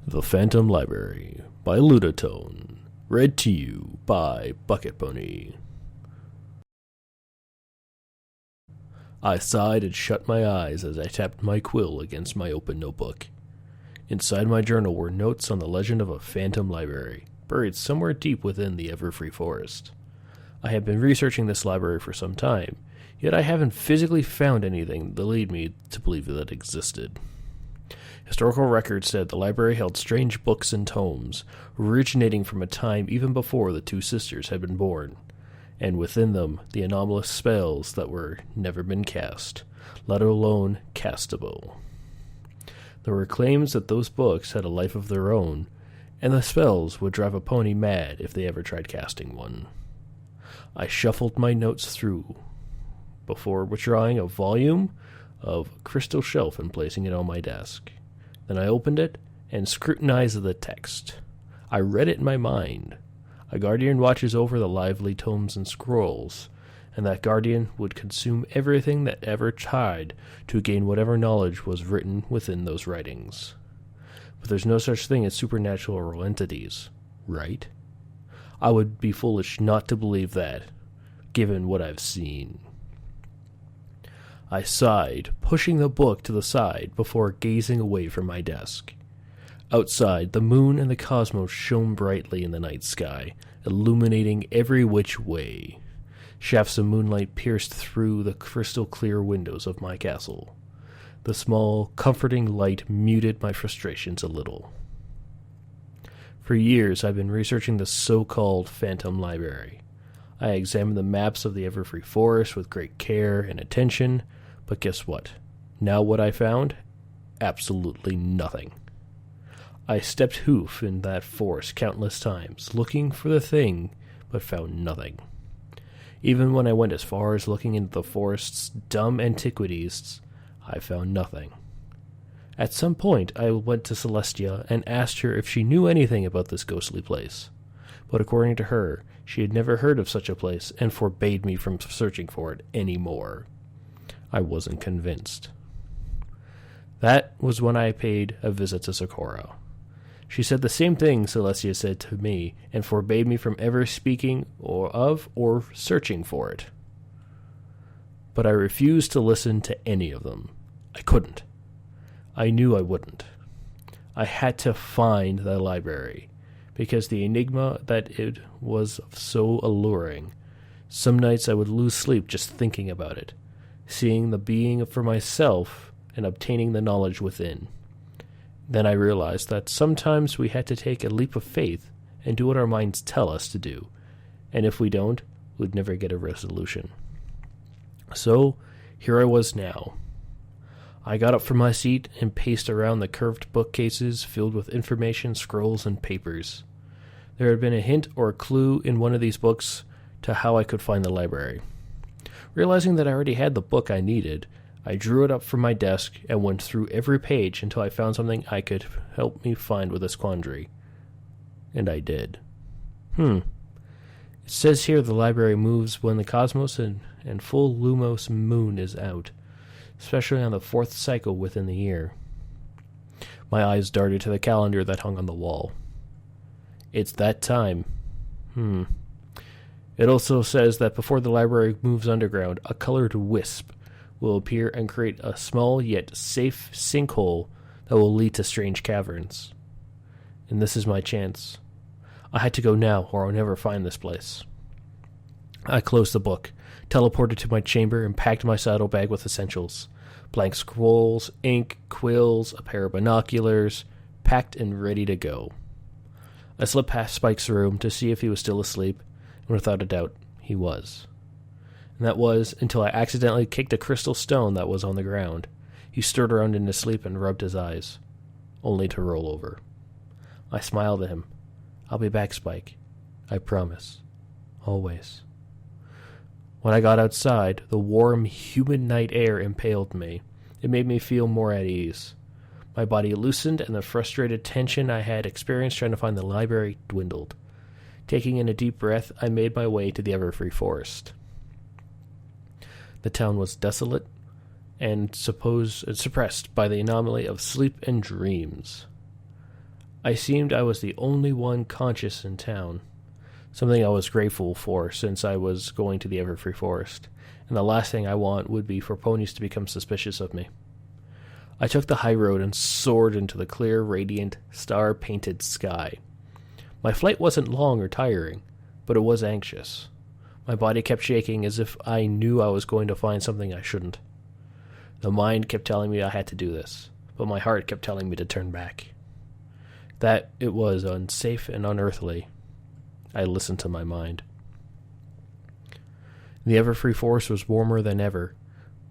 The Phantom Library by Lunatone. Read to you by Bucket Pony. I sighed and shut my eyes as I tapped my quill against my open notebook. Inside my journal were notes on the legend of a phantom library, buried somewhere deep within the Everfree Forest. I had been researching this library for some time, yet I haven't physically found anything that lead me to believe that it existed. Historical records said the library held strange books and tomes, originating from a time even before the two sisters had been born, and within them the anomalous spells that were never been cast, let alone castable. There were claims that those books had a life of their own, and the spells would drive a pony mad if they ever tried casting one. I shuffled my notes through, before withdrawing a volume of a crystal shelf and placing it on my desk. Then I opened it and scrutinized the text. I read it in my mind. A guardian watches over the lively tomes and scrolls, and that guardian would consume everything that ever tried to gain whatever knowledge was written within those writings. But there's no such thing as supernatural entities, right? I would be foolish not to believe that, given what I've seen. I sighed, pushing the book to the side before gazing away from my desk. Outside, the moon and the cosmos shone brightly in the night sky, illuminating every which way. Shafts of moonlight pierced through the crystal-clear windows of my castle. The small, comforting light muted my frustrations a little. For years, I've been researching the so-called Phantom Library. I examined the maps of the Everfree Forest with great care and attention, but guess what? Now what I found? Absolutely nothing. I stepped hoof in that forest countless times, looking for the thing, but found nothing. Even when I went as far as looking into the forest's dumb antiquities, I found nothing. At some point, I went to Celestia and asked her if she knew anything about this ghostly place. But according to her, she had never heard of such a place and forbade me from searching for it anymore. I wasn't convinced. That was when I paid a visit to Sakura. She said the same thing Celestia said to me and forbade me from ever speaking or searching for it. But I refused to listen to any of them. I couldn't. I knew I wouldn't. I had to find the library, because the enigma that it was so alluring. Some nights I would lose sleep just thinking about it, seeing the being for myself and obtaining the knowledge within. Then I realized that sometimes we had to take a leap of faith and do what our minds tell us to do, and if we don't, we'd never get a resolution. So, here I was now. I got up from my seat and paced around the curved bookcases filled with information, scrolls, and papers. There had been a hint or a clue in one of these books to how I could find the library. Realizing that I already had the book I needed, I drew it up from my desk and went through every page until I found something I could help me find with this quandary. And I did. It says here the library moves when the cosmos and full Lumos moon is out, especially on the fourth cycle within the year. My eyes darted to the calendar that hung on the wall. It's that time. It also says that before the library moves underground, a colored wisp will appear and create a small yet safe sinkhole that will lead to strange caverns. And this is my chance. I had to go now, or I'll never find this place. I closed the book, teleported to my chamber, and packed my saddlebag with essentials. Blank scrolls, ink, quills, a pair of binoculars, packed and ready to go. I slipped past Spike's room to see if he was still asleep, and without a doubt, he was. And that was until I accidentally kicked a crystal stone that was on the ground. He stirred around in his sleep and rubbed his eyes, only to roll over. I smiled at him. I'll be back, Spike. I promise. Always. When I got outside, the warm, humid night air impaled me. It made me feel more at ease. My body loosened, and the frustrated tension I had experienced trying to find the library dwindled. Taking in a deep breath, I made my way to the Everfree Forest. The town was desolate and suppressed by the anomaly of sleep and dreams. I seemed I was the only one conscious in town, something I was grateful for since I was going to the Everfree Forest, and the last thing I want would be for ponies to become suspicious of me. I took the high road and soared into the clear, radiant, star-painted sky. My flight wasn't long or tiring, but it was anxious. My body kept shaking as if I knew I was going to find something I shouldn't. The mind kept telling me I had to do this, but my heart kept telling me to turn back. That it was unsafe and unearthly. I listened to my mind. The Everfree Forest was warmer than ever,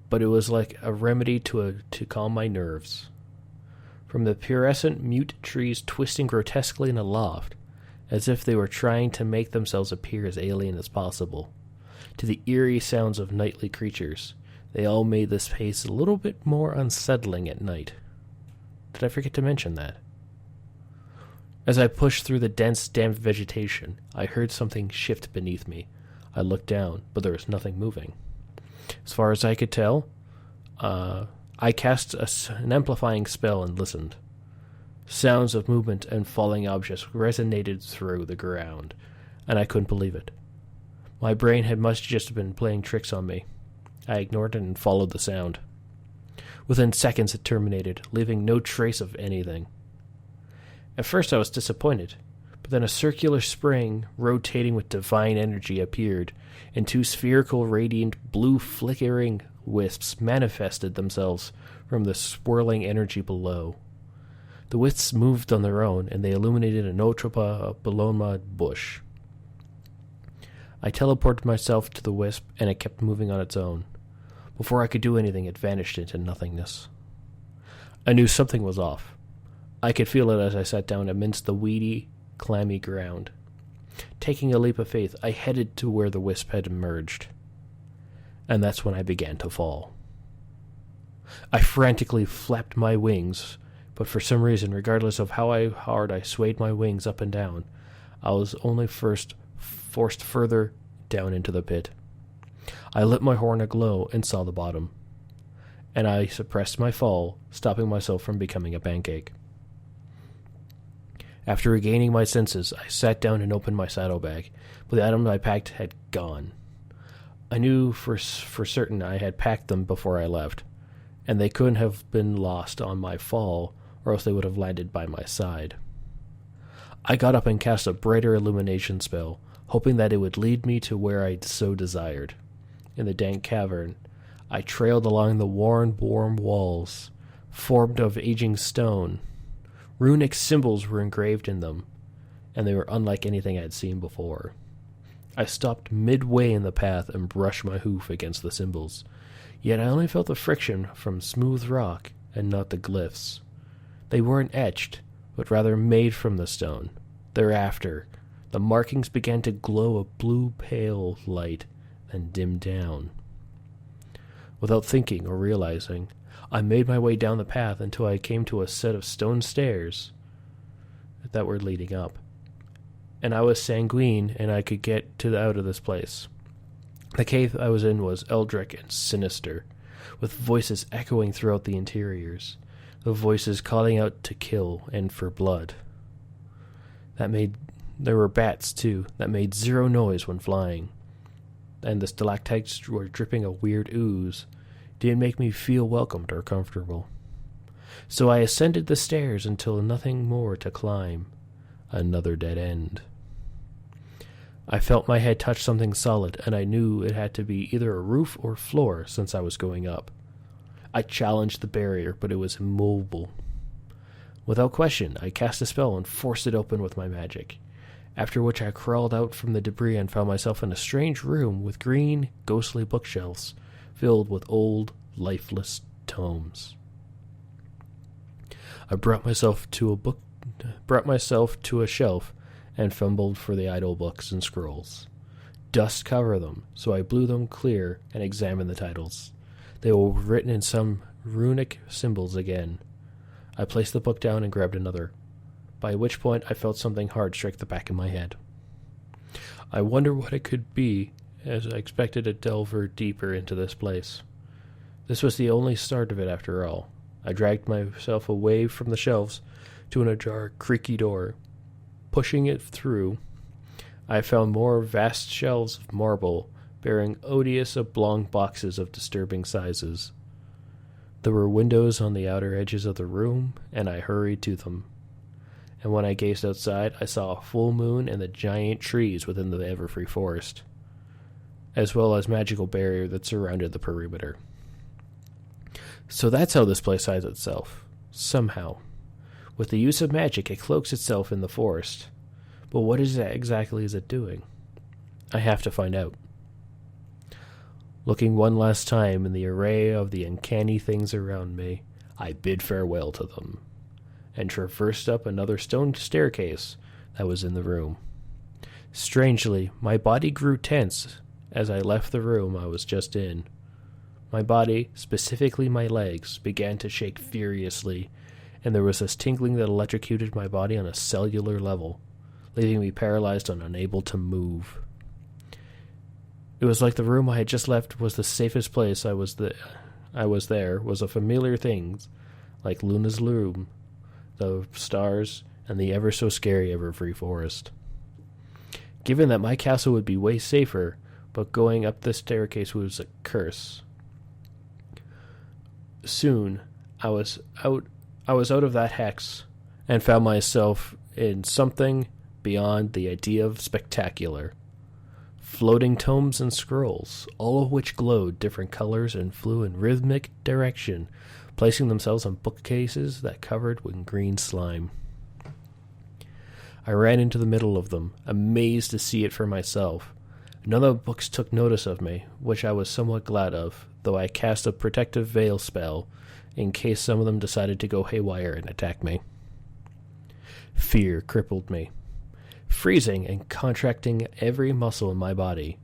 but it was like a remedy to calm my nerves. From the pubescent mute trees twisting grotesquely in a loft, as if they were trying to make themselves appear as alien as possible, to the eerie sounds of nightly creatures, they all made this place a little bit more unsettling at night. Did I forget to mention that? As I pushed through the dense, damp vegetation, I heard something shift beneath me. I looked down, but there was nothing moving. As far as I could tell, I cast an amplifying spell and listened. Sounds of movement and falling objects resonated through the ground, and I couldn't believe it. My brain had must just been playing tricks on me. I ignored it and followed the sound. Within seconds it terminated, leaving no trace of anything. At first I was disappointed, but then a circular spring, rotating with divine energy, appeared, and two spherical, radiant, blue flickering wisps manifested themselves from the swirling energy below. The wisps moved on their own, and they illuminated an Otropa Boloma bush. I teleported myself to the wisp, and it kept moving on its own. Before I could do anything, it vanished into nothingness. I knew something was off. I could feel it as I sat down amidst the weedy, clammy ground. Taking a leap of faith, I headed to where the wisp had emerged. And that's when I began to fall. I frantically flapped my wings, but for some reason, regardless of how hard I swayed my wings up and down, I was only forced further down into the pit. I lit my horn aglow and saw the bottom, and I suppressed my fall, stopping myself from becoming a pancake. After regaining my senses, I sat down and opened my saddlebag, but the items I packed had gone. I knew for certain I had packed them before I left, and they couldn't have been lost on my fall, or else they would have landed by my side. I got up and cast a brighter illumination spell, hoping that it would lead me to where I so desired. In the dank cavern, I trailed along the worn, warm walls, formed of aging stone. Runic symbols were engraved in them, and they were unlike anything I had seen before. I stopped midway in the path and brushed my hoof against the symbols, yet I only felt the friction from smooth rock and not the glyphs. They weren't etched, but rather made from the stone. Thereafter, the markings began to glow a blue-pale light, then dimmed down. Without thinking or realizing, I made my way down the path until I came to a set of stone stairs that were leading up. And I was sanguine, and I could get out of this place. The cave I was in was eldritch and sinister, with voices echoing throughout the interiors, the voices calling out to kill and for blood. There were bats, too, that made zero noise when flying, and the stalactites were dripping a weird ooze. Didn't make me feel welcomed or comfortable. So I ascended the stairs until nothing more to climb. Another dead end. I felt my head touch something solid, and I knew it had to be either a roof or floor since I was going up. I challenged the barrier, but it was immobile. Without question, I cast a spell and forced it open with my magic, after which I crawled out from the debris and found myself in a strange room with green, ghostly bookshelves filled with old, lifeless tomes. I brought myself to a shelf and fumbled for the idle books and scrolls. Dust covered them, so I blew them clear and examined the titles. They were written in some runic symbols again. I placed the book down and grabbed another, by which point I felt something hard strike the back of my head. I wonder what it could be, as I expected to delve deeper into this place. This was the only start of it after all. I dragged myself away from the shelves to an ajar, creaky door. Pushing it through, I found more vast shelves of marble bearing odious oblong boxes of disturbing sizes. There were windows on the outer edges of the room, and I hurried to them. And when I gazed outside, I saw a full moon and the giant trees within the Everfree forest, as well as magical barrier that surrounded the perimeter. So that's how this place hides itself. Somehow. With the use of magic, it cloaks itself in the forest. But what exactly is it doing? I have to find out. Looking one last time in the array of the uncanny things around me, I bid farewell to them, and traversed up another stone staircase that was in the room. Strangely, my body grew tense as I left the room I was just in. My body, specifically my legs, began to shake furiously, and there was this tingling that electrocuted my body on a cellular level, leaving me paralyzed and unable to move. It was like the room I had just left was the safest place I was there was a familiar things, like Luna's room, the stars, and the ever-so-scary Everfree forest. Given that my castle would be way safer, but going up this staircase was a curse. Soon, I was out of that hex, and found myself in something beyond the idea of spectacular. Floating tomes and scrolls, all of which glowed different colors and flew in rhythmic direction, placing themselves on bookcases that covered with green slime. I ran into the middle of them, amazed to see it for myself. None of the books took notice of me, which I was somewhat glad of, though I cast a protective veil spell in case some of them decided to go haywire and attack me. Fear crippled me, freezing and contracting every muscle in my body,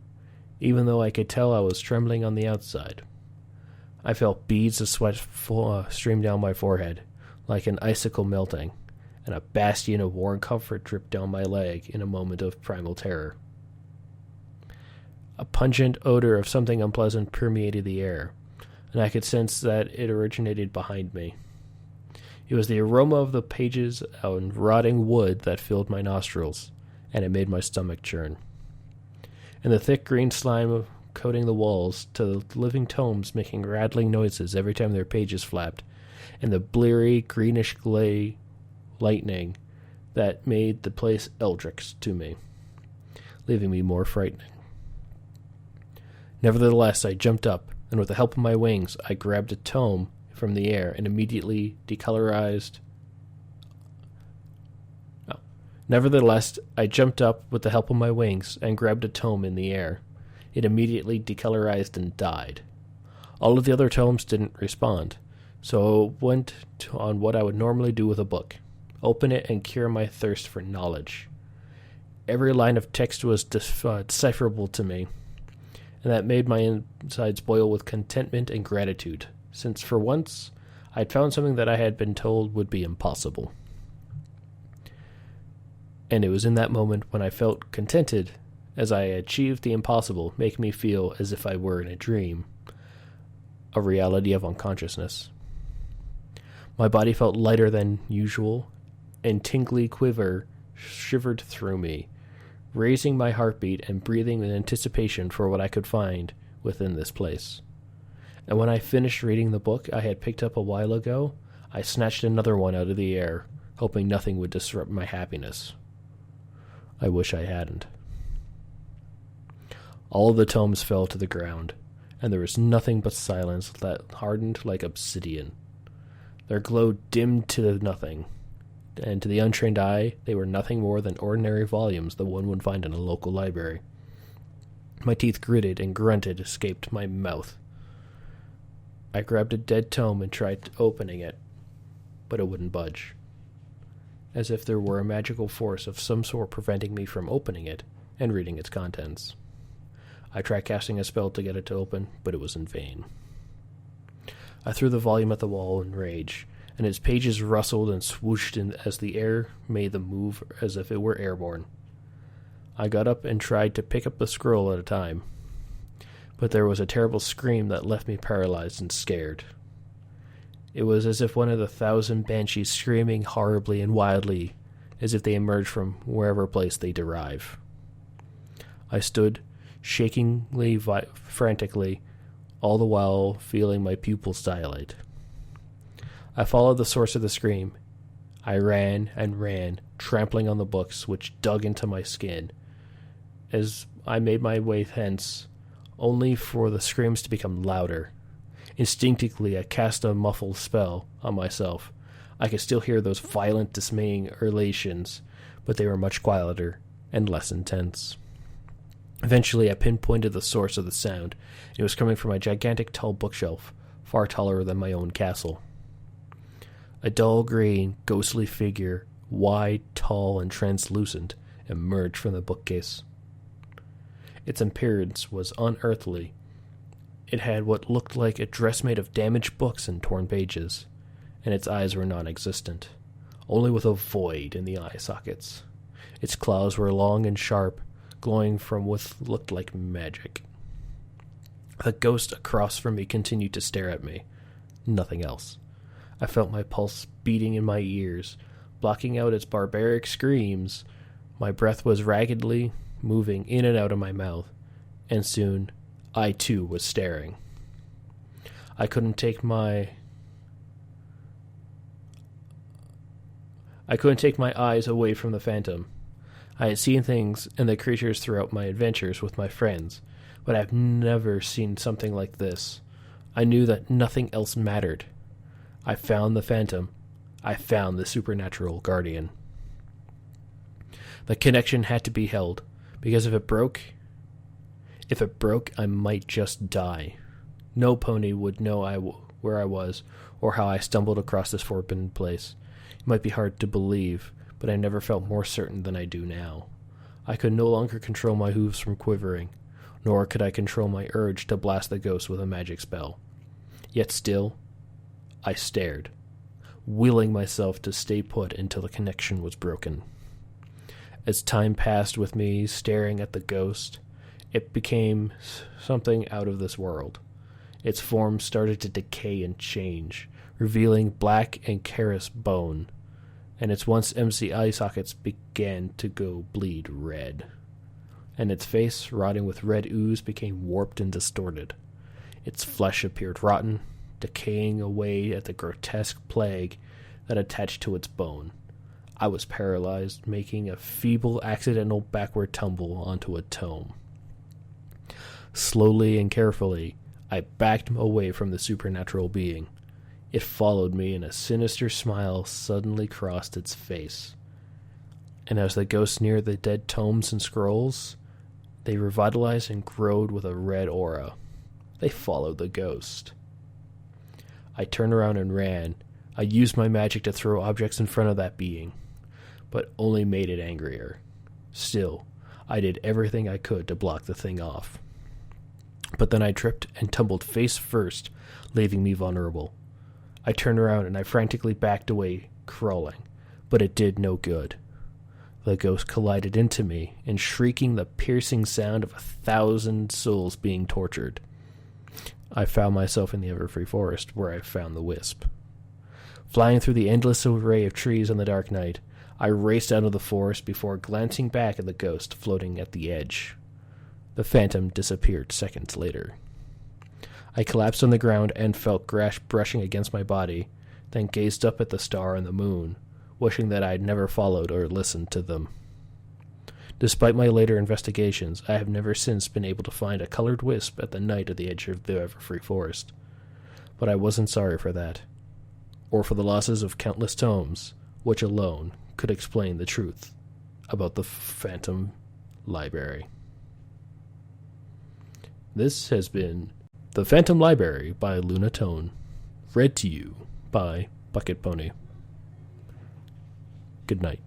even though I could tell I was trembling on the outside. I felt beads of sweat stream down my forehead, like an icicle melting, and a bastion of warm comfort dripped down my leg in a moment of primal terror. A pungent odor of something unpleasant permeated the air, and I could sense that it originated behind me. It was the aroma of the pages and rotting wood that filled my nostrils, and it made my stomach churn. And the thick green slime coating the walls, to the living tomes making rattling noises every time their pages flapped, and the bleary greenish glay lightning that made the place eldritch to me, leaving me more frightening. Nevertheless, I jumped up, and with the help of my wings, I grabbed a tome from the air and immediately decolorized. Nevertheless, I jumped up with the help of my wings and grabbed a tome in the air. It immediately decolorized and died. All of the other tomes didn't respond, so I went on what I would normally do with a book: open it and cure my thirst for knowledge. Every line of text was decipherable to me, and that made my insides boil with contentment and gratitude, since for once I had found something that I had been told would be impossible. And it was in that moment when I felt contented, as I achieved the impossible, making me feel as if I were in a dream, a reality of unconsciousness. My body felt lighter than usual, and tingly quiver shivered through me, raising my heartbeat and breathing in anticipation for what I could find within this place. And when I finished reading the book I had picked up a while ago, I snatched another one out of the air, hoping nothing would disrupt my happiness. I wish I hadn't. All the tomes fell to the ground, and there was nothing but silence that hardened like obsidian. Their glow dimmed to nothing, and to the untrained eye, they were nothing more than ordinary volumes that one would find in a local library. My teeth gritted and grunted escaped my mouth. I grabbed a dead tome and tried opening it, but it wouldn't budge, as if there were a magical force of some sort preventing me from opening it and reading its contents. I tried casting a spell to get it to open, but it was in vain. I threw the volume at the wall in rage, and its pages rustled and swooshed as the air made them move as if it were airborne. I got up and tried to pick up the scroll at a time, but there was a terrible scream that left me paralyzed and scared. It was as if one of the 1,000 banshees screaming horribly and wildly, as if they emerged from wherever place they derive. I stood, shakingly, frantically, all the while feeling my pupils dilate. I followed the source of the scream. I ran and ran, trampling on the books, which dug into my skin. As I made my way thence, only for the screams to become louder. Instinctively, I cast a muffled spell on myself. I could still hear those violent, dismaying elations, but they were much quieter and less intense. Eventually, I pinpointed the source of the sound. It was coming from a gigantic tall bookshelf, far taller than my own castle. A dull green, ghostly figure, wide, tall, and translucent, emerged from the bookcase. Its appearance was unearthly. It had what looked like a dress made of damaged books and torn pages, and its eyes were non-existent, only with a void in the eye sockets. Its claws were long and sharp, glowing from what looked like magic. The ghost across from me continued to stare at me. Nothing else. I felt my pulse beating in my ears, blocking out its barbaric screams. My breath was raggedly moving in and out of my mouth, and soon I too was staring. I couldn't take my eyes away from the phantom. I had seen things and the creatures throughout my adventures with my friends, but I've never seen something like this. I knew that nothing else mattered. I found the phantom. I found the supernatural guardian. The connection had to be held, because if it broke, I might just die. No pony would know where I was, or how I stumbled across this forbidden place. It might be hard to believe, but I never felt more certain than I do now. I could no longer control my hooves from quivering, nor could I control my urge to blast the ghost with a magic spell. Yet still, I stared, willing myself to stay put until the connection was broken. As time passed with me staring at the ghost, it became something out of this world. Its form started to decay and change, revealing black and callous bone, and its once empty eye sockets began to bleed red. And its face, rotting with red ooze, became warped and distorted. Its flesh appeared rotten, decaying away at the grotesque plague that attached to its bone. I was paralyzed, making a feeble, accidental backward tumble onto a tome. Slowly and carefully, I backed away from the supernatural being. It followed me, and a sinister smile suddenly crossed its face. And as the ghost neared the dead tomes and scrolls, they revitalized and glowed with a red aura. They followed the ghost. I turned around and ran. I used my magic to throw objects in front of that being, but only made it angrier. Still, I did everything I could to block the thing off. But then I tripped and tumbled face first, leaving me vulnerable. I turned around and I frantically backed away, crawling, but it did no good. The ghost collided into me, and shrieking the piercing sound of 1,000 souls being tortured. I found myself in the Everfree Forest, where I found the wisp. Flying through the endless array of trees on the dark night, I raced out of the forest before glancing back at the ghost floating at the edge. The phantom disappeared seconds later. I collapsed on the ground and felt grass brushing against my body, then gazed up at the star and the moon, wishing that I had never followed or listened to them. Despite my later investigations, I have never since been able to find a colored wisp at the night at the edge of the Everfree Forest. But I wasn't sorry for that, or for the losses of countless tomes, which alone could explain the truth about the Phantom Library. This has been The Phantom Library by Lunatone, read to you by Bucket Pony. Good night.